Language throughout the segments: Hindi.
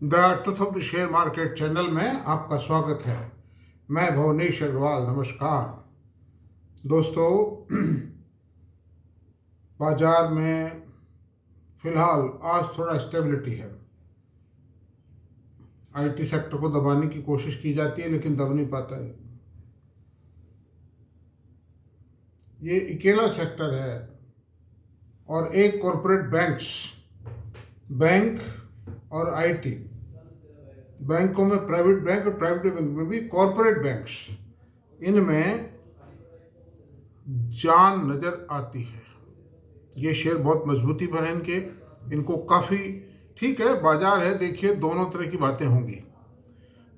The truth of the share market channel में आपका स्वागत है। मैं भुवनेश अग्रवाल। नमस्कार दोस्तों। बाजार में फिलहाल आज थोड़ा स्टेबिलिटी है। आईटी सेक्टर को दबाने की कोशिश की जाती है लेकिन दब नहीं पाता है। ये अकेला सेक्टर है और एक कॉरपोरेट बैंक और आईटी बैंकों में, प्राइवेट बैंक और प्राइवेट बैंक में भी कॉरपोरेट बैंक्स, इनमें जान नजर आती है। ये शेयर बहुत मजबूती पर है इनको काफ़ी ठीक है। बाजार है, देखिए दोनों तरह की बातें होंगी।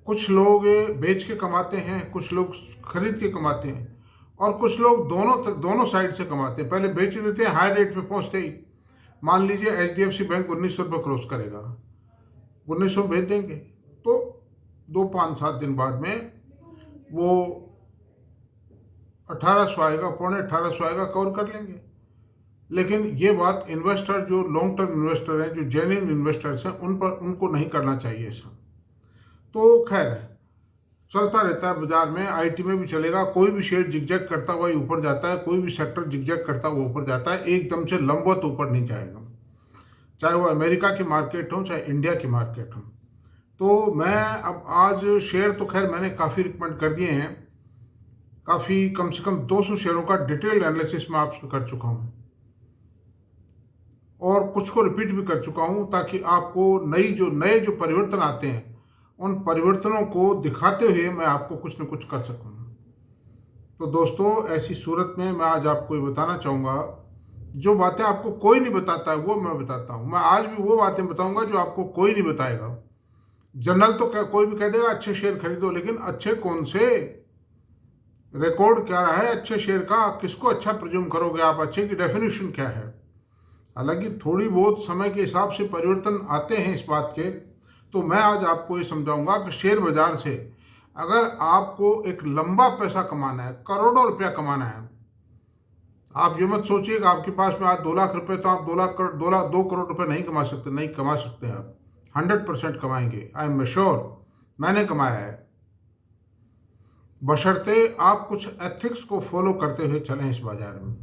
कुछ लोग बेच के कमाते हैं, कुछ लोग खरीद के कमाते हैं और कुछ लोग दोनों साइड से कमाते हैं। पहले बेच देते हैं हाई रेट पे पहुंचते ही। मान लीजिए HDFC बैंक 1900 रुपये क्रॉस करेगा, 1900 भेज देंगे तो 2-5-7 दिन बाद में वो 1800 आएगा, 1850 आएगा, कवर कर लेंगे। लेकिन ये बात इन्वेस्टर, जो लॉन्ग टर्म इन्वेस्टर हैं, जो जेन्युइन इन्वेस्टर्स हैं, उनको नहीं करना चाहिए ऐसा। तो खैर चलता रहता है बाजार में। आईटी में भी चलेगा। कोई भी शेयर जिगजैग करता हुआ ऊपर जाता है, कोई भी सेक्टर जिगजैग करता हुआ ऊपर जाता है, एकदम से लंबवत ऊपर नहीं जाएगा, चाहे वो अमेरिका की मार्केट हो चाहे इंडिया की मार्केट हो। तो मैं अब आज शेयर तो खैर मैंने काफ़ी रिकमेंड कर दिए हैं, काफ़ी कम से कम 200 शेयरों का डिटेल्ड एनालिसिस मैं आपसे कर चुका हूँ और कुछ को रिपीट भी कर चुका हूँ, ताकि आपको नए जो परिवर्तन आते हैं उन परिवर्तनों को दिखाते हुए मैं आपको कुछ न कुछ कर सकूँ। तो दोस्तों, ऐसी सूरत में मैं आज आपको ये बताना चाहूँगा, जो बातें आपको कोई नहीं बताता है वो मैं बताता हूँ। मैं आज भी वो बातें बताऊँगा जो आपको कोई नहीं बताएगा। जनरल तो क्या कोई भी कह देगा अच्छे शेयर खरीदो, लेकिन अच्छे कौन से, रिकॉर्ड क्या रहा है अच्छे शेयर का, किसको अच्छा प्रज्यूम करोगे आप, अच्छे की डेफिनेशन क्या है। हालांकि थोड़ी बहुत समय के हिसाब से परिवर्तन आते हैं इस बात के। तो मैं आज आपको ये समझाऊंगा कि शेयर बाजार से अगर आपको एक लंबा पैसा कमाना है, करोड़ों रुपया कमाना है, आप ये मत सोचिए कि आपके पास में आज 2 लाख रुपए, तो आप 2 करोड़ रुपए नहीं कमा सकते। नहीं कमा सकते आप, 100% कमाएंगे। आई एम श्योर, मैंने कमाया है, बशर्ते आप कुछ एथिक्स को फॉलो करते हुए चलें इस बाजार में।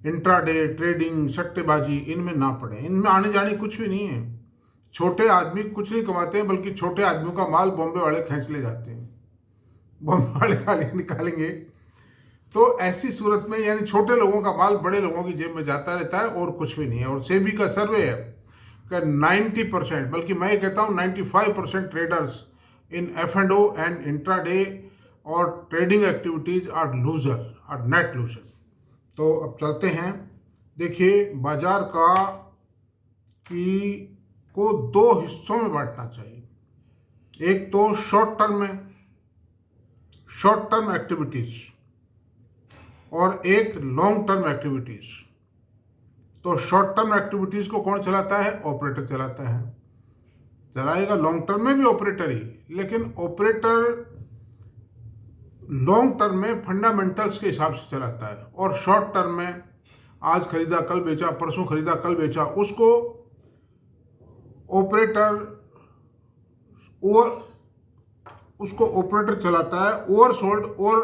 इंट्राडे ट्रेडिंग, सट्टेबाजी, इनमें ना पड़े। इनमें आने जाने कुछ भी नहीं है। छोटे आदमी कुछ नहीं कमाते हैं, बल्कि छोटे आदमियों का माल बॉम्बे वाले खींच ले जाते हैं, बॉम्बे वाले खाली निकालेंगे। तो ऐसी सूरत में यानी छोटे लोगों का माल बड़े लोगों की जेब में जाता रहता है और कुछ भी नहीं है। और सेबी का सर्वे है कि 90%, बल्कि मैं ये कहता हूँ 95% traders in F&O and intraday और trading activities are loser, are net loser. तो अब चलते हैं। देखिए, बाजार को 2 हिस्सों में बांटना चाहिए। एक तो शॉर्ट टर्म एक्टिविटीज और एक लॉन्ग टर्म एक्टिविटीज। तो शॉर्ट टर्म एक्टिविटीज को कौन चलाता है? ऑपरेटर चलाता है, चलाएगा। लॉन्ग टर्म में भी ऑपरेटर ही, लेकिन ऑपरेटर लॉन्ग टर्म में फंडामेंटल्स के हिसाब से चलाता है और शॉर्ट टर्म में आज खरीदा कल बेचा, परसों खरीदा कल बेचा, उसको ऑपरेटर चलाता है ओवरसोल्ड और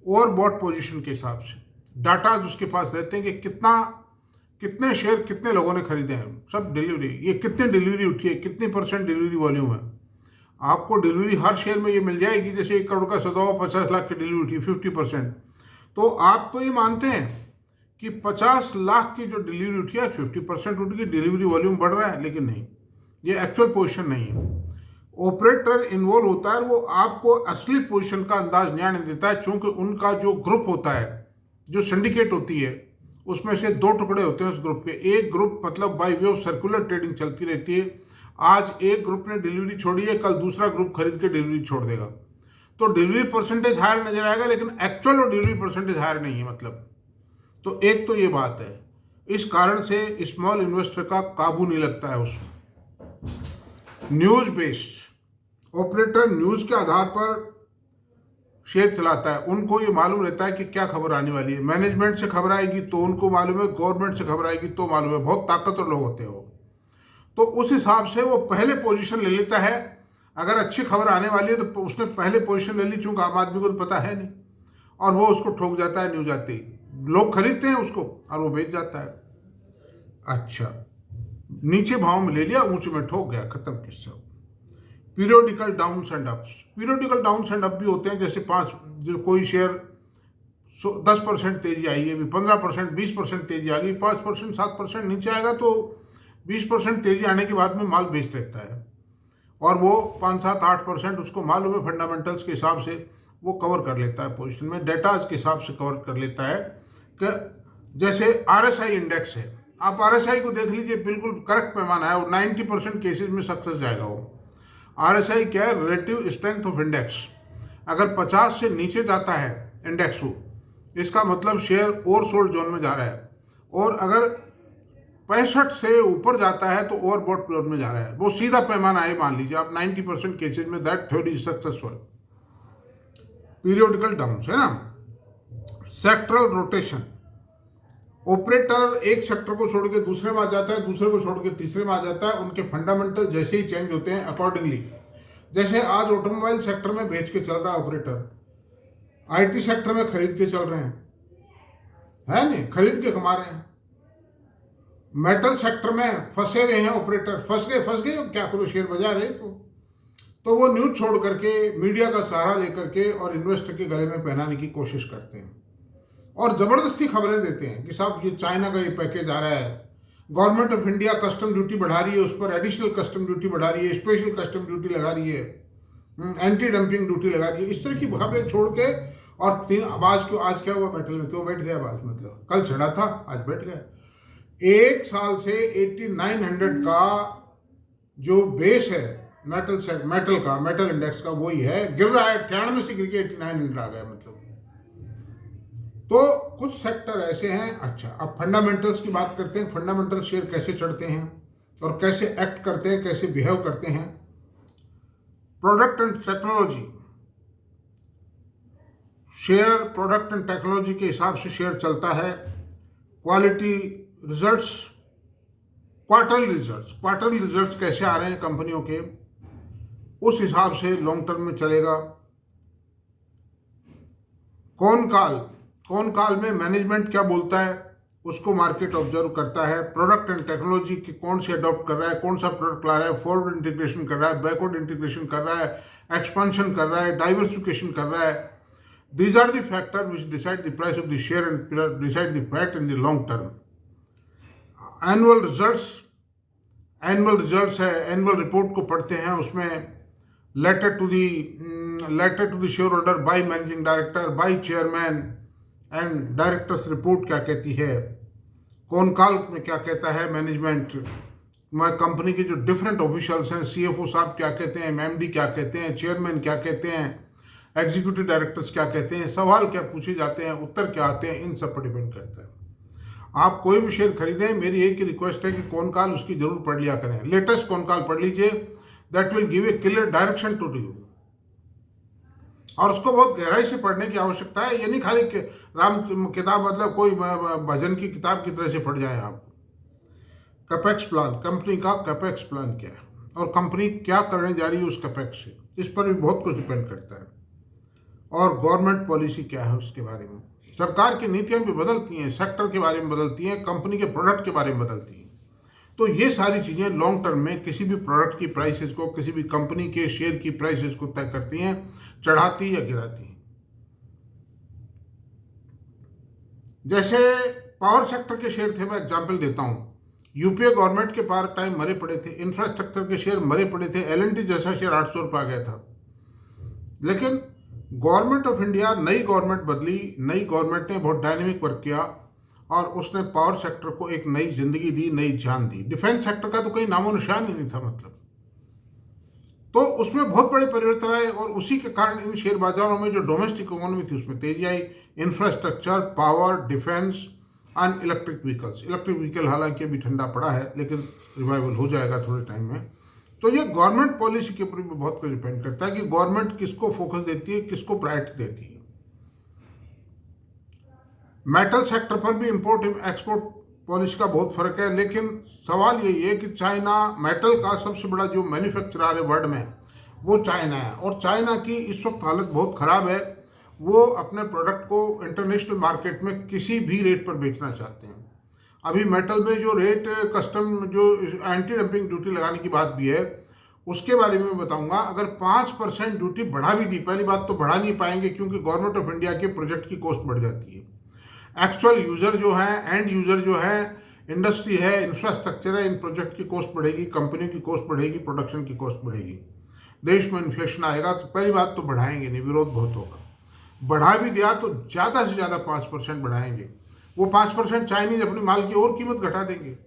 ओवरबॉट पोजीशन के हिसाब से। डाटा उसके पास रहते हैं कि कितने शेयर कितने लोगों ने खरीदे हैं, सब डिलीवरी, ये कितनी डिलीवरी उठी है, कितनी % डिलीवरी वॉल्यूम है। आपको डिलीवरी हर शेयर में ये मिल जाएगी। जैसे 1 करोड़ का सौदा हो, 50 लाख की डिलीवरी उठी, 50%। तो आप तो ये मानते हैं कि 50 लाख की जो डिलीवरी उठी है 50% उठ गई, डिलीवरी वॉल्यूम बढ़ रहा है, लेकिन नहीं, ये एक्चुअल पोजीशन नहीं है। ऑपरेटर इन्वॉल्व होता है, वो आपको असली पोजीशन का अंदाज नहीं देता है, चूंकि उनका जो ग्रुप होता है, जो सिंडिकेट होती है, उसमें से 2 टुकड़े होते हैं उस ग्रुप के। एक ग्रुप मतलब by way of circular trading चलती रहती है। आज एक ग्रुप ने डिलीवरी छोड़ी है, कल दूसरा ग्रुप खरीद के डिलीवरी छोड़ देगा, तो डिलीवरी परसेंटेज हायर नजर आएगा, लेकिन एक्चुअल और डिलीवरी परसेंटेज हायर नहीं है। मतलब तो एक तो ये बात है। इस कारण से स्मॉल इन्वेस्टर का काबू नहीं लगता है उसमें। न्यूज बेस्ड ऑपरेटर न्यूज के आधार पर शेयर चलाता है। उनको ये मालूम रहता है कि क्या खबर आने वाली है। मैनेजमेंट से खबर आएगी तो उनको मालूम है, गवर्नमेंट से खबर आएगी तो मालूम है। बहुत ताकतवर लोग होते हो। तो उस हिसाब से वो पहले पोजीशन ले लेता है। अगर अच्छी खबर आने वाली है तो उसने पहले पोजीशन ले ली, चूंकि आम आदमी को तो पता है नहीं, और वो उसको ठोक जाता है न्यूज आते ही। लोग खरीदते हैं उसको और वो बेच जाता है। अच्छा, नीचे भाव में ले लिया, ऊंचे में ठोक गया, खत्म किस्सा। Periodical downs and ups, periodical downs and up भी होते हैं। जैसे जो कोई शेयर 10% तेजी आई है, 15%, 20% तेजी आ गई, 5%, 7% नीचे आएगा तो 20% तेजी आने के बाद में माल बेच लेता है, और वो 5, 7, 8% उसको मालूम है फंडामेंटल्स के हिसाब से वो कवर कर लेता है पोजीशन में, डेटाज के हिसाब से कवर कर लेता है। कि जैसे RSI इंडेक्स है, आप RSI को देख लीजिए, बिल्कुल करेक्ट पैमाना है और 90% केसेस में सक्सेस जाएगा वो। RSI क्या है? Relative strength of index. अगर 50 से नीचे जाता है इंडेक्स को, इसका मतलब शेयर ओवरसोल्ड जोन में जा रहा है, और अगर 65 से ऊपर जाता है तो ओवरबॉट जोन में जा रहा है। वो सीधा पैमाना है, मान लीजिए आप 90% केसेज में that theory is successful. Periodical downs है ना। सेक्टरल रोटेशन, ऑपरेटर एक सेक्टर को छोड़ के दूसरे में आ जाता है, दूसरे को छोड़ के तीसरे में आ जाता है, उनके फंडामेंटल जैसे ही चेंज होते हैं अकॉर्डिंगली। जैसे आज ऑटोमोबाइल सेक्टर में बेच के चल रहा है ऑपरेटर, IT सेक्टर में खरीद के चल रहे हैं, है नहीं, खरीद के कमा रहे हैं। मेटल सेक्टर में फंसे हुए हैं ऑपरेटर, फंस गए, अब क्या करो, शेयर बाजार है तो वो न्यूज छोड़ करके मीडिया का सहारा लेकर के और इन्वेस्टर के गले में पहनाने की कोशिश करते हैं, और ज़बरदस्ती खबरें देते हैं कि साहब ये चाइना का ये पैकेज आ रहा है, government of India custom duty बढ़ा रही है, उस पर एडिशनल कस्टम ड्यूटी बढ़ा रही है, स्पेशल कस्टम ड्यूटी लगा रही है, एंटी डंपिंग ड्यूटी लगा रही है। इस तरह की खबरें छोड़ के, और आज क्या हुआ मेटल में, क्यों बैठ गया आज, मतलब कल चढ़ा था आज बैठ गया। एक साल से 8900 का जो बेस है मेटल इंडेक्स का, वही है, गिर रहा है, 93 से गिर के 8900 आ गया मतलब। तो कुछ सेक्टर ऐसे हैं। अच्छा, अब फंडामेंटल्स की बात करते हैं। फंडामेंटल शेयर कैसे चढ़ते हैं और कैसे एक्ट करते हैं, कैसे बिहेव करते हैं। Product and technology, share product and technology के हिसाब से शेयर चलता है। क्वालिटी रिजल्ट्स, क्वार्टरली रिजल्ट्स कैसे आ रहे हैं कंपनियों के, उस हिसाब से लॉन्ग टर्म में चलेगा। कौन काल में मैनेजमेंट क्या बोलता है, उसको मार्केट ऑब्जर्व करता है। प्रोडक्ट एंड टेक्नोलॉजी की कौन से अडॉप्ट कर रहा है, कौन सा प्रोडक्ट ला रहा है, फॉरवर्ड इंटीग्रेशन कर रहा है, बैकवर्ड इंटीग्रेशन कर रहा है, एक्सपेंशन कर रहा है, डाइवर्सिफिकेशन कर रहा है। These are the factors which decide the price of the share and decide the fact in the long term. Annual results है, एनुअल रिपोर्ट को पढ़ते हैं, उसमें letter to the share holder by managing director, by chairman and directors report क्या कहती है, कौन काल में क्या कहता है मैनेजमेंट, कंपनी के जो डिफरेंट ऑफिशियल्स हैं, CFO साहब क्या कहते हैं, MD क्या कहते हैं, चेयरमैन क्या कहते हैं, एग्जीक्यूटिव डायरेक्टर्स क्या कहते हैं, सवाल क्या पूछे जाते हैं, उत्तर क्या आते हैं, इन सब पर डिपेंड करता है। आप कोई भी शेयर खरीदें, मेरी एक ही रिक्वेस्ट है कि कौन काल उसकी जरूर पढ़ लिया करें। लेटेस्ट कौन काल पढ़ लीजिए, that will give a clear direction to you. और उसको बहुत गहराई से पढ़ने की आवश्यकता है, ये नहीं खाली राम किताब मतलब कोई भजन की किताब की तरह से पढ़ जाए आप। कैपेक्स प्लान, कंपनी का कैपेक्स प्लान क्या है और कंपनी क्या करने जा रही है उस कैपेक्स से, इस पर भी बहुत कुछ डिपेंड करता है। और गवर्नमेंट पॉलिसी क्या है उसके बारे में, सरकार की नीतियां भी बदलती हैं, सेक्टर के बारे में बदलती हैं, कंपनी के प्रोडक्ट के बारे में बदलती हैं। तो ये सारी चीज़ें लॉन्ग टर्म में किसी भी प्रोडक्ट की प्राइसेस को, किसी भी कंपनी के शेयर की प्राइसेस को तय करती हैं, चढ़ाती या गिराती हैं। जैसे पावर सेक्टर के शेयर थे, मैं एग्जांपल देता हूं। यूपीए गवर्नमेंट के पार टाइम मरे पड़े थे, इंफ्रास्ट्रक्चर के शेयर मरे पड़े थे, L&T जैसा शेयर 800 रुपये आ गया था। लेकिन गवर्नमेंट ऑफ इंडिया, नई गवर्नमेंट बदली, नई गवर्नमेंट ने बहुत डायनेमिक वर्क किया और उसने पावर सेक्टर को एक नई जिंदगी दी, नई जान दी। डिफेंस सेक्टर का तो कोई नामो निशान ही नहीं था मतलब। तो उसमें बहुत बड़े परिवर्तन आए और उसी के कारण इन शेयर बाजारों में जो डोमेस्टिक इकोनॉमी थी उसमें तेजी आई। Infrastructure, power, defence and electric vehicles. Electric vehicle हालांकि अभी ठंडा पड़ा है लेकिन रिवाइवल हो जाएगा थोड़े टाइम में। तो ये गवर्नमेंट पॉलिसी के ऊपर भी बहुत कुछ डिपेंड करता है कि गवर्नमेंट किसको फोकस देती है, किसको प्रायोरिटी देती है। मेटल सेक्टर पर भी इंपोर्ट एक्सपोर्ट पॉलिश का बहुत फर्क है। लेकिन सवाल यही है कि चाइना मेटल का सबसे बड़ा जो मैन्युफैक्चरर है वर्ल्ड में, वो चाइना है। और चाइना की इस वक्त हालत बहुत ख़राब है। वो अपने प्रोडक्ट को इंटरनेशनल मार्केट में किसी भी रेट पर बेचना चाहते हैं। अभी मेटल में जो रेट कस्टम जो एंटी डंपिंग ड्यूटी लगाने की बात भी है, उसके बारे में बताऊंगा। अगर 5% ड्यूटी बढ़ा भी दी, पहली बात तो बढ़ा नहीं पाएंगे क्योंकि गवर्नमेंट ऑफ इंडिया के प्रोजेक्ट की कॉस्ट बढ़ जाती है। एक्चुअल यूज़र जो है, एंड यूज़र जो है, इंडस्ट्री है, इंफ्रास्ट्रक्चर है, इन प्रोजेक्ट की कॉस्ट बढ़ेगी, कंपनी की कॉस्ट बढ़ेगी, प्रोडक्शन की कॉस्ट बढ़ेगी, देश में इन्फ्लेशन आएगा। तो पहली बात तो बढ़ाएंगे नहीं, विरोध बहुत होगा। बढ़ा भी दिया तो ज़्यादा से ज़्यादा 5% बढ़ाएंगे। वो 5% चाइनीज अपनी माल की और कीमत घटा देंगे,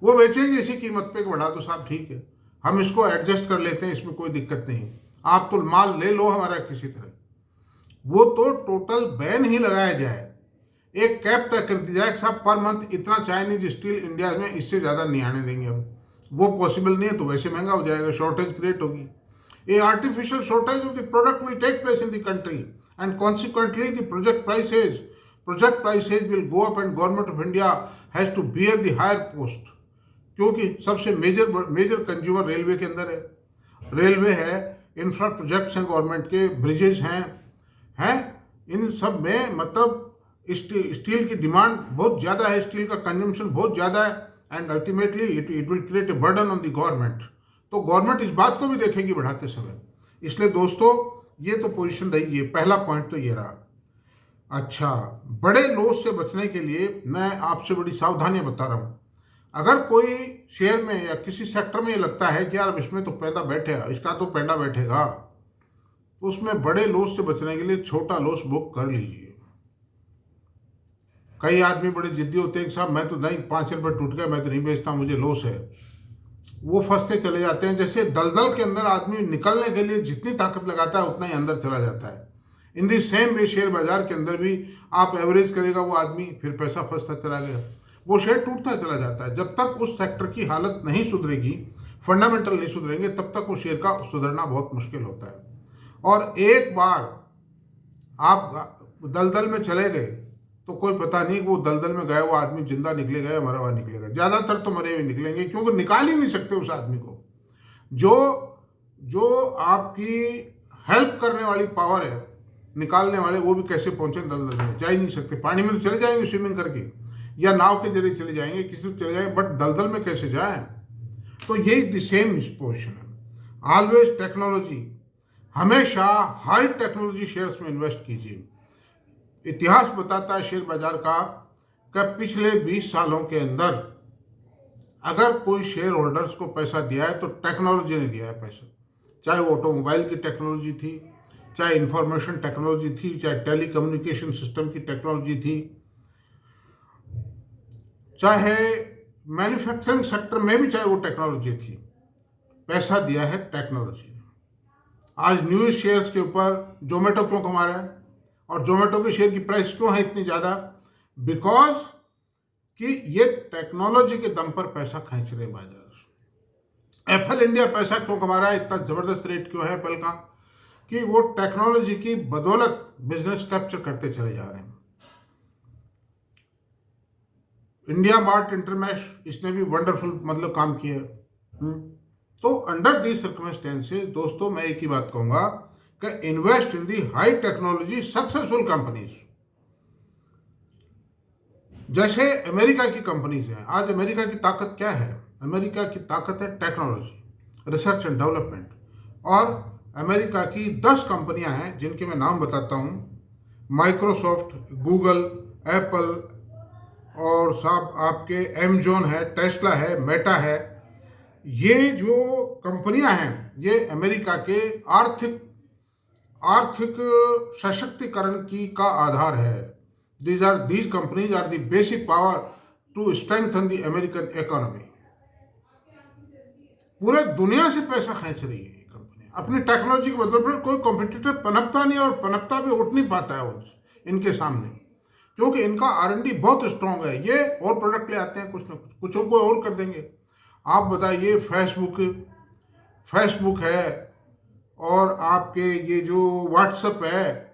वो बेचेंगे इसी कीमत पे। बढ़ा दो साहब, ठीक है, हम इसको एडजस्ट कर लेते हैं, इसमें कोई दिक्कत नहीं, आप तो माल ले लो हमारा किसी तरह। वो तो टोटल बैन ही लगाया जाए, एक कैप तय कर दी जाए, साहब पर मंथ इतना चाइनीज स्टील इंडिया में, इससे ज़्यादा नहीं आने देंगे हम। वो पॉसिबल नहीं है तो वैसे महंगा हो जाएगा, शॉर्टेज क्रिएट होगी। A artificial shortage of the product will take place in the country and consequently the project prices will go up and government of India has to bear the higher cost. क्योंकि सबसे मेजर कंज्यूमर रेलवे के अंदर है। रेलवे है, इंफ्रा प्रोजेक्ट्स हैं गवर्नमेंट के, ब्रिजेज हैं, इन सब में मतलब स्टील की डिमांड बहुत ज़्यादा है, स्टील का कंजम्पशन बहुत ज़्यादा है, and ultimately it will create a burden on the government. तो गवर्नमेंट इस बात को भी देखेगी बढ़ाते समय। इसलिए दोस्तों, ये तो पोजीशन रही है, पहला पॉइंट तो ये रहा। अच्छा, बड़े लॉस से बचने के लिए मैं आपसे बड़ी सावधानियां बता रहा हूँ। अगर कोई शेयर में या किसी सेक्टर में ये लगता है कि यार इसमें तो पैदा बैठेगा, इसका तो पेंडा बैठेगा, तो उसमें बड़े लॉस से बचने के लिए छोटा लॉस बुक कर लीजिए। कई आदमी बड़े जिद्दी होते हैं कि साहब मैं तो नहीं, 5 रुपये टूट गया, मैं तो नहीं बेचता, मुझे लॉस है। वो फंसते चले जाते हैं। जैसे दलदल के अंदर आदमी निकलने के लिए जितनी ताकत लगाता है उतना ही अंदर चला जाता है। इन दी सेम वे शेयर बाजार के अंदर भी आप एवरेज करेगा वो आदमी, फिर पैसा फंसता चला गया, वो शेयर टूटता चला जाता है। जब तक उस सेक्टर की हालत नहीं सुधरेगी, फंडामेंटल नहीं सुधरेंगे, तब तक उस शेयर का सुधरना बहुत मुश्किल होता है। और एक बार आप दलदल में चले गए तो कोई पता नहीं वो दलदल में गया हुआ आदमी जिंदा निकलेगा या मरा हुआ निकलेगा। ज़्यादातर तो मरे हुए निकलेंगे, क्योंकि निकाल ही नहीं सकते उस आदमी को। जो आपकी हेल्प करने वाली पावर है, निकालने वाले, वो भी कैसे पहुंचे दलदल में, जा ही नहीं सकते। पानी में तो चले जाएंगे स्विमिंग करके, या नाव के जरिए चले जाएंगे, किसी में चले जाएंगे, बट दलदल में कैसे जाए। तो यही द सेम पोजिशन है। ऑलवेज टेक्नोलॉजी, हमेशा हाई टेक्नोलॉजी शेयर्स में इन्वेस्ट कीजिए। इतिहास बताता है शेयर बाजार का कि पिछले 20 सालों के अंदर अगर कोई शेयर होल्डर्स को पैसा दिया है तो टेक्नोलॉजी ने दिया है पैसा। चाहे वो ऑटोमोबाइल की टेक्नोलॉजी थी, चाहे इंफॉर्मेशन टेक्नोलॉजी थी, चाहे टेलीकम्युनिकेशन सिस्टम की टेक्नोलॉजी थी, चाहे मैन्युफैक्चरिंग सेक्टर में भी चाहे वो टेक्नोलॉजी थी, पैसा दिया है टेक्नोलॉजी ने। आज न्यूज़ शेयर्स के ऊपर जोमेटो क्यों कमा रहा है, और जोमेटो के शेयर की प्राइस क्यों है इतनी ज़्यादा? बिकॉज कि ये टेक्नोलॉजी के दम पर पैसा खींच रहे बाजार। एप्पल इंडिया पैसा क्यों कमा रहा है, इतना ज़बरदस्त रेट क्यों है एप्पल का? कि वो टेक्नोलॉजी की बदौलत बिजनेस कैप्चर करते चले जा रहे हैं। इंडिया मार्ट इंटरमैश, इसने भी वंडरफुल मतलब काम किया है। तो अंडर दी सर्कमस्टेंसेस दोस्तों, मैं एक ही बात कहूँगा कि invest in the high technology successful companies. जैसे अमेरिका की कंपनीज हैं। आज अमेरिका की ताकत क्या है? अमेरिका की ताकत है टेक्नोलॉजी, रिसर्च एंड डेवलपमेंट। और अमेरिका की 10 कंपनियां हैं जिनके मैं नाम बताता हूं। माइक्रोसॉफ्ट, गूगल, एप्पल, और साहब आपके अमेजॉन है, टेस्ला है, मेटा है। ये जो कंपनियां हैं ये अमेरिका के आर्थिक सशक्तिकरण की का आधार है। These companies are the basic power to strengthen the American economy. पूरे दुनिया से पैसा खींच रही है ये कंपनी अपनी टेक्नोलॉजी के बदले पर। कोई कॉम्पिटिटर पनपता नहीं, और पनपता भी उठ नहीं पाता है इनके सामने, क्योंकि इनका R&D बहुत स्ट्रांग है। ये और प्रोडक्ट ले आते हैं, कुछ ना कुछ उनको और कर देंगे। आप बताइए, फेसबुक है, और आपके ये जो व्हाट्सएप है,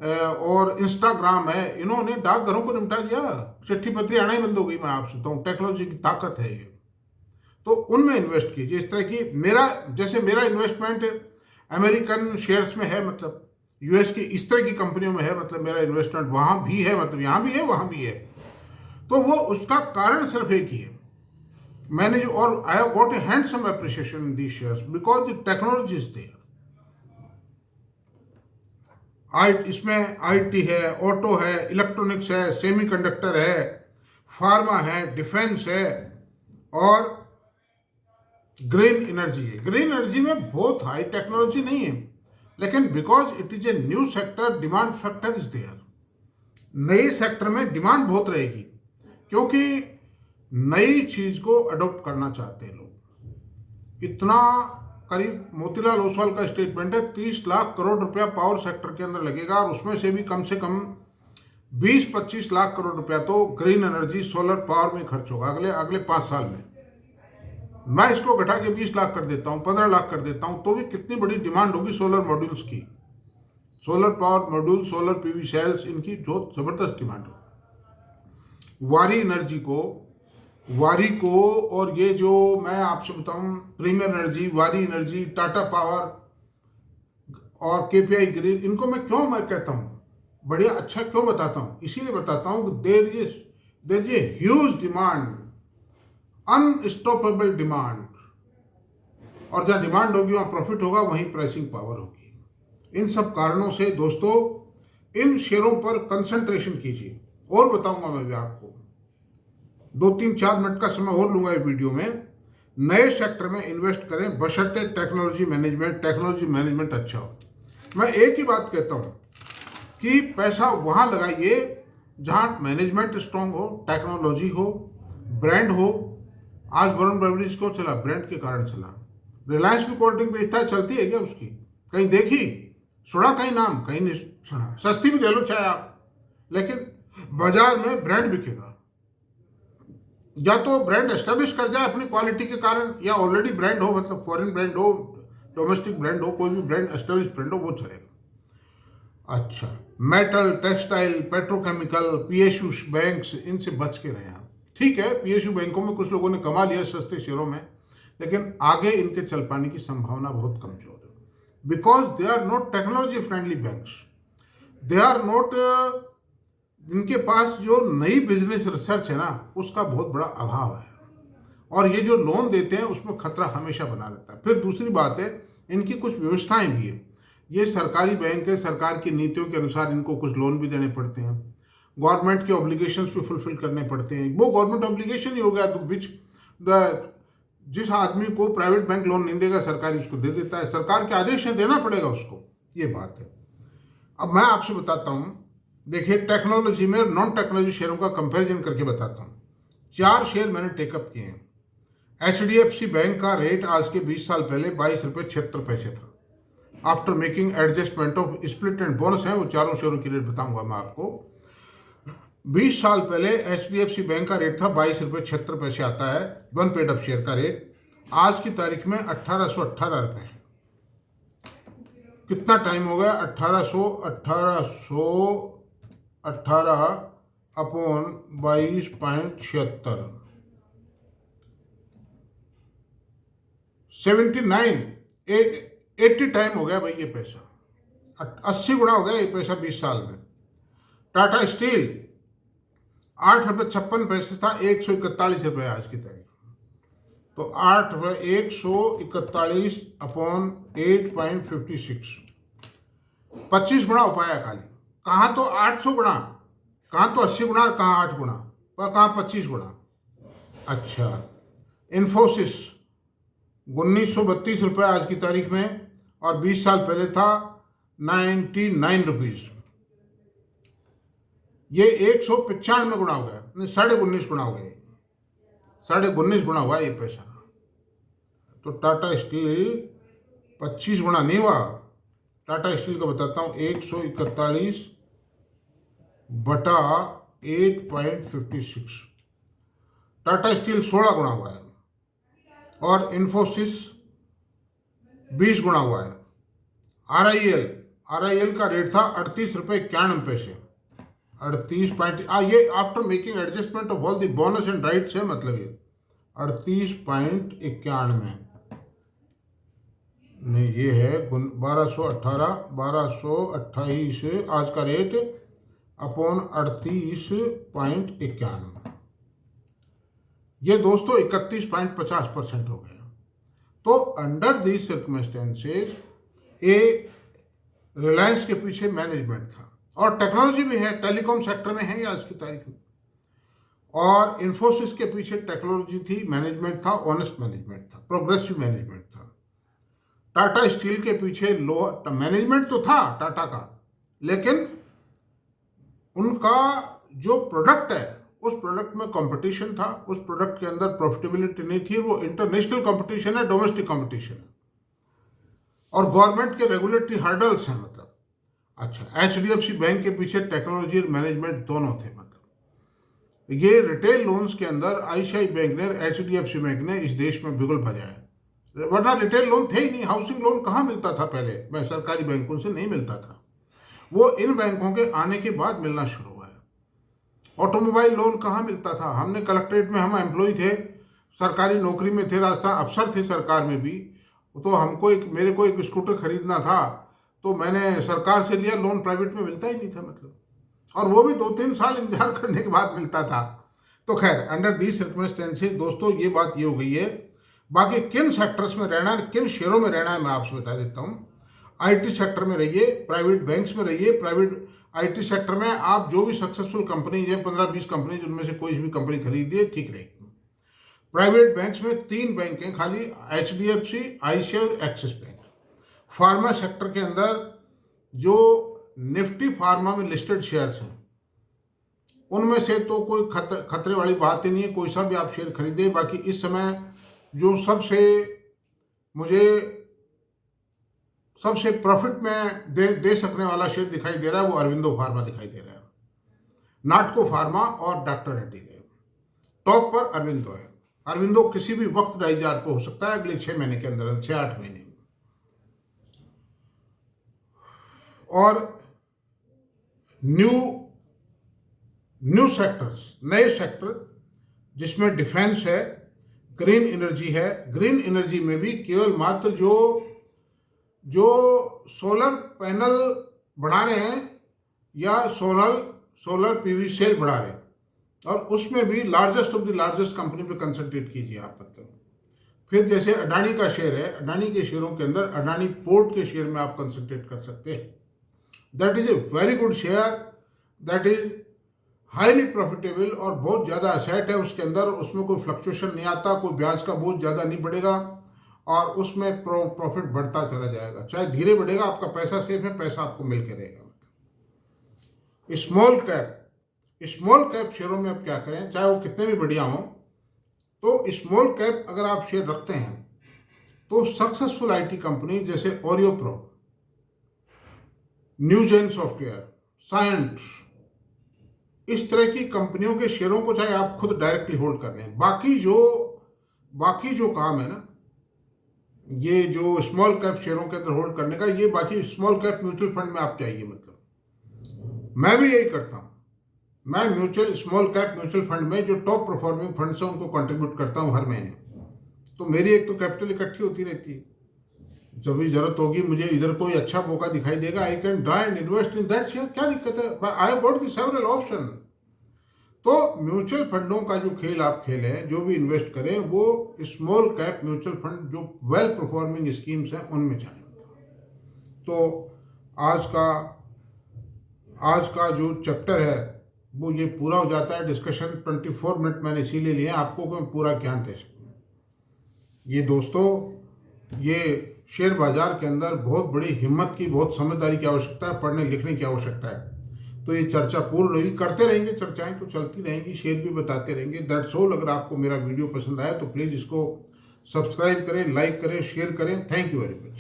और इंस्टाग्राम है, इन्होंने डाकघरों को निपटा दिया, चिट्ठी पत्री आना ही बंद हो गई। मैं आपसे बताऊँ, टेक्नोलॉजी की ताकत है ये। तो उनमें इन्वेस्ट कीजिए। इस तरह की मेरा इन्वेस्टमेंट अमेरिकन शेयर्स में है, मतलब यूएस की इस तरह की कंपनियों में है, मतलब मेरा इन्वेस्टमेंट वहाँ भी है, मतलब यहाँ भी है वहाँ भी है। तो वो उसका कारण सिर्फ एक ही है, मैंने जो, और I have got a handsome appreciation in these shares because the technology is there. इसमें आईटी है, ऑटो है, इलेक्ट्रॉनिक्स है, सेमीकंडक्टर है, फार्मा है, डिफेंस है और ग्रीन एनर्जी है। ग्रीन एनर्जी में बहुत हाई टेक्नोलॉजी नहीं है, लेकिन because it is a new sector, demand factor is there. नए सेक्टर में डिमांड बहुत रहेगी, क्योंकि नई चीज को अडॉप्ट करना चाहते हैं लोग। इतना करीब मोतीलाल ओसवाल का स्टेटमेंट है 30 लाख करोड़ रुपया पावर सेक्टर के अंदर लगेगा, और उसमें से भी कम से कम 20-25 लाख करोड़ रुपया तो ग्रीन एनर्जी सोलर पावर में खर्च होगा अगले 5 साल में। मैं इसको घटा के 20 लाख कर देता हूँ, 15 लाख कर देता हूँ, तो भी कितनी बड़ी डिमांड होगी सोलर मॉड्यूल्स की। Solar power module, solar PV sales, इनकी बहुत जबरदस्त डिमांड होगी। वारी को और ये जो मैं आपसे बताऊं, प्रीमियर एनर्जी, वारी एनर्जी, टाटा पावर और केपीआई ग्रीन, इनको मैं कहता हूं बढ़िया, अच्छा क्यों बताता हूं? इसीलिए बताता हूं कि there is a huge demand, unstoppable demand, और जहां डिमांड होगी वहां प्रॉफिट होगा, वहीं प्राइसिंग पावर होगी। इन सब कारणों से दोस्तों इन शेयरों पर कंसंट्रेशन कीजिए। और बताऊंगा मैं भी आपको, 2-3-4 मिनट का समय और लूंगा इस वीडियो में। नए सेक्टर में इन्वेस्ट करें, बशर्ते टेक्नोलॉजी मैनेजमेंट अच्छा हो। मैं एक ही बात कहता हूं कि पैसा वहां लगाइए जहां मैनेजमेंट स्ट्रांग हो, टेक्नोलॉजी हो, ब्रांड हो। आज वरुण बेवरेज क्यों चला? ब्रांड के कारण चला। रिलायंस भी कोल्ड ड्रिंक बेचता है, चलती है क्या उसकी? कहीं देखी, सुना कहीं नाम? कहीं नहीं सुना। सस्ती भी दे लो चाहे आप, लेकिन बाजार में ब्रांड बिकेगा। या तो ब्रांड एस्टेब्लिश कर जाए अपनी क्वालिटी के कारण, या ऑलरेडी ब्रांड हो, मतलब फॉरेन ब्रांड हो, डोमेस्टिक ब्रांड हो, कोई भी ब्रांड एस्टेब्लिश ब्रांड हो, वो चलेगा। अच्छा, metal, textile, petrochemical, PSU banks, इनसे बच के रहे आप। ठीक है, पीएसयू बैंकों में कुछ लोगों ने कमा लिया सस्ते शेयरों में, लेकिन आगे इनके चल पाने की संभावना बहुत कमजोर है, because they are not technology friendly banks. They are not, इनके पास जो नई बिजनेस रिसर्च है ना, उसका बहुत बड़ा अभाव है, और ये जो लोन देते हैं उसमें खतरा हमेशा बना रहता है। फिर दूसरी बात है, इनकी कुछ व्यवस्थाएं भी है। ये सरकारी बैंक है, सरकार की नीतियों के अनुसार इनको कुछ लोन भी देने पड़ते हैं, गवर्नमेंट के ऑब्लिगेशंस भी फुलफिल करने पड़ते हैं। वो गवर्नमेंट ऑब्लिगेशन ही हो गया, तो जिस आदमी को प्राइवेट बैंक लोन नहीं देगा, सरकारी उसको दे देता है, सरकार के आदेश से देना पड़ेगा उसको, ये बात है। अब मैं आपसे बताता हूँ, देखिए टेक्नोलॉजी में नॉन टेक्नोलॉजी शेयरों का कंपैरिजन करके बताता हूँ। 4 शेयर मैंने टेकअप किए हैं। एचडीएफसी बैंक का रेट आज के 20 साल पहले 22.76 था। After making adjustment of split and bonus है, वो चारों शेयरों की रेट बताऊंगा मैं आपको। 20 साल पहले एचडीएफसी बैंक का रेट था 22.76 आता है, वन पेड अप शेयर का रेट। आज की तारीख में 1818 रुपये है। कितना टाइम हो गया? 1818 अपॉन 22.76, 80 टाइम हो गया भाई ये पैसा। 80 गुना हो गया ये पैसा 20 साल में। टाटा स्टील 8.56 था, 141 रुपये आज की तारीख। तो 141 अपॉन 8.56, 25 गुना हो पाया खाली। कहाँ तो 800 गुना, कहाँ तो 80 गुना, कहाँ 8 गुना, पर कहाँ 25 गुना। अच्छा, इन्फोसिस 1932 रुपये आज की तारीख में, और 20 साल पहले था 99 रुपीज। ये 195 गुना हो गया, 19.5 गुना हो गया, 19.5 गुना हुआ ये पैसा। तो टाटा स्टील 25 गुना नहीं हुआ। टाटा स्टील का बताता हूँ, 141 बटा 8.56, टाटा स्टील 16 गुना हुआ है, और इन्फोसिस 20 गुना हुआ है। RIL का रेट था 38 रुपये 91 पैसे। 38 ये after making adjustment of all the bonus and rights है, मतलब ये 38.91 नहीं, ये है 1228 आज का रेट अपॉन 38.91, ये दोस्तों 31.50% हो गया। तो अंडर दीज सर्कमस्टेंसेज ये रिलायंस के पीछे मैनेजमेंट था, और टेक्नोलॉजी भी है, टेलीकॉम सेक्टर में है ये आज की तारीख में, और इन्फोसिस के पीछे टेक्नोलॉजी थी, मैनेजमेंट था, ऑनेस्ट मैनेजमेंट था, प्रोग्रेसिव मैनेजमेंट था। टाटा स्टील के पीछे लो मैनेजमेंट तो था टाटा का, लेकिन उनका जो प्रोडक्ट है उस प्रोडक्ट में कंपटीशन था, उस प्रोडक्ट के अंदर प्रॉफिटेबिलिटी नहीं थी, वो इंटरनेशनल कंपटीशन है, डोमेस्टिक कंपटीशन है, और गवर्नमेंट के रेगुलेटरी हर्डल्स हैं, मतलब। अच्छा, HDFC बैंक के पीछे टेक्नोलॉजी और मैनेजमेंट दोनों थे, मतलब ये रिटेल लोन्स के अंदर ICICI बैंक ने, HDFC बैंक ने इस देश में बिगुल बजाया, वरना रिटेल लोन थे ही नहीं। हाउसिंग लोन कहाँ मिलता था पहले, मैं सरकारी बैंकों से नहीं मिलता था, वो इन बैंकों के आने के बाद मिलना शुरू हुआ है। ऑटोमोबाइल लोन कहाँ मिलता था, हमने कलेक्ट्रेट में, हम एम्प्लॉय थे, सरकारी नौकरी में थे, राजस्थान अफसर थे सरकार में भी, तो हमको मेरे को एक स्कूटर खरीदना था, तो मैंने सरकार से लिया लोन, प्राइवेट में मिलता ही नहीं था, मतलब, और वो भी 2-3 साल इंतजार करने के बाद मिलता था। तो खैर, अंडर दीज सर्कमस्टेंसेज दोस्तों ये बात ये हो गई है। बाकी किन सेक्टर्स में रहना है, किन शेयरों में रहना है, मैं आपसे बता देता हूँ। IT सेक्टर में रहिए, प्राइवेट बैंक्स में रहिए। प्राइवेट IT सेक्टर में आप जो भी सक्सेसफुल कंपनीज है, 15-20 कंपनीज, उनमें से कोई भी कंपनी खरीदिए, ठीक रहेगी। प्राइवेट बैंक्स में 3 बैंक हैं खाली, HDFC, ICICI और एक्सिस बैंक। फार्मा सेक्टर के अंदर जो निफ्टी फार्मा में लिस्टेड शेयर्स हैं, उनमें से तो कोई खतरे वाली बात ही नहीं है, कोई सा भी आप शेयर खरीदे। बाकी इस समय जो सबसे प्रॉफिट में दे सकने वाला शेयर दिखाई दे रहा है, वो अरविंदो फार्मा दिखाई दे रहा है। नाटको फार्मा और डॉक्टर रेड्डी है, टॉप पर अरविंदो है। अरविंदो किसी भी वक्त $2,500 पे हो सकता है अगले 6 महीने के अंदर, 6-8 महीने में। और न्यू सेक्टर्स, नए सेक्टर जिसमें डिफेंस है, ग्रीन एनर्जी है। ग्रीन एनर्जी में भी केवल मात्र जो सोलर पैनल बना रहे हैं या सोलर PV सेल बना रहे हैं, और उसमें भी largest of the largest company पे कंसंट्रेट कीजिए आप, मतलब। फिर जैसे अडानी का शेयर है, अडानी के शेयरों के अंदर अडानी पोर्ट के शेयर में आप कंसंट्रेट कर सकते हैं। That is a very good share, that is highly profitable, और बहुत ज़्यादा एसेट है उसके अंदर, उसमें कोई फ्लक्चुएशन नहीं आता, कोई ब्याज का बोझ ज़्यादा नहीं बढ़ेगा, और उसमें प्रॉफिट बढ़ता चला जाएगा, चाहे धीरे बढ़ेगा, आपका पैसा सेफ है, पैसा आपको मिल के रहेगा। स्मॉल कैप शेयरों में आप क्या करें, चाहे वो कितने भी बढ़िया हों, तो स्मॉल कैप अगर आप शेयर रखते हैं तो सक्सेसफुल IT कंपनी जैसे Oreo pro, Newgen software, Cyient, इस तरह की कंपनियों के शेयरों को चाहे आप खुद डायरेक्टली होल्ड कर लें। बाकी जो काम है ना, ये जो स्मॉल कैप शेयरों के अंदर होल्ड करने का, ये बाकी स्मॉल कैप म्यूचुअल फंड में आप चाहिए, मतलब मैं भी यही करता हूँ। मैं स्मॉल कैप म्यूचुअल फंड में जो टॉप परफॉर्मिंग फंड्स हैं उनको कंट्रीब्यूट करता हूँ हर महीने। तो मेरी एक तो कैपिटल इकट्ठी होती रहती है, जब भी जरूरत होगी, मुझे इधर कोई अच्छा मौका दिखाई देगा, I can try and invest in that share, क्या दिक्कत है, आई have got the several option. तो म्यूचुअल फंडों का जो खेल आप खेलें, जो भी इन्वेस्ट करें, वो स्मॉल कैप म्यूचुअल फंड जो वेल परफॉर्मिंग स्कीम्स हैं उनमें जाएं। तो आज का जो चैप्टर है वो ये पूरा हो जाता है। डिस्कशन 24 मिनट मैंने इसीलिए लिया आपको कि मैं पूरा ज्ञान दे सकूँ। ये दोस्तों, ये शेयर बाजार के अंदर बहुत बड़ी हिम्मत की, बहुत समझदारी की आवश्यकता है, पढ़ने लिखने की आवश्यकता है। तो ये चर्चा पूर्ण हुई, करते रहेंगे, चर्चाएं तो चलती रहेंगी, शेयर भी बताते रहेंगे। That's all. अगर आपको मेरा वीडियो पसंद आया तो प्लीज़ इसको सब्सक्राइब करें, लाइक करें, शेयर करें। Thank you very much.